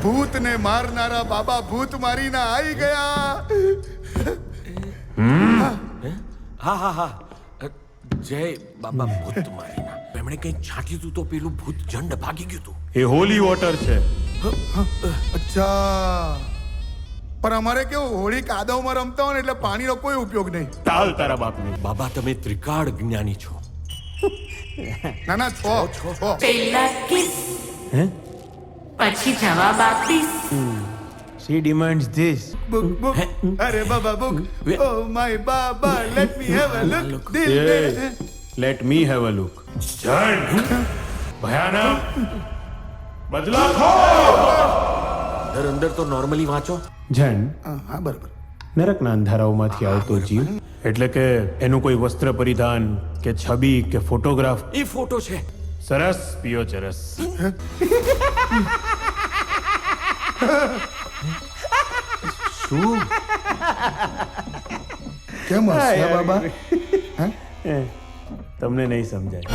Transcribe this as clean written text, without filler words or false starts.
ભૂતને મારનારા બાબા ભૂત મારીને આવી ગયા. હા હા હા જય બાબા ભૂત મારીના. એમણે કંઈક છાંટ્યું તું તો પેલું ભૂત જંડ ભાગી ગયું તું. એ હોલી વોટર છે. અચ્છા, પણ અમારે કેવું હોળી કાદવમાં રમતા હોય ને એટલે પાણીનો કોઈ ઉપયોગ નહીં. તાલ તારા બાપની. બાબા તમે ત્રિકાળ જ્ઞાની છો. ના ના છો. પહેલા કિસ હે? પછી જવાબ આપીશ. She demands this. બુક. અરે બાબા બુક. ઓ માય બાબા, let me have a look. દિલ Yes. મે. Let me have a look. જણ ભયાનક બદલા ખો. અંદર અંદર તો નોર્મલી વાંચો. જણ હા બરાબર. નરકના અંધારાઓમાંથી આવતો જીવ એટલે કે એનું કોઈ વસ્ત્ર પરિધાન કે છબી કે ફોટોગ્રાફ. એ ફોટો છે. સરસ પિયો ચરસ. શું કેમ હસ્યા બાબા? તમને નહીં સમજાય.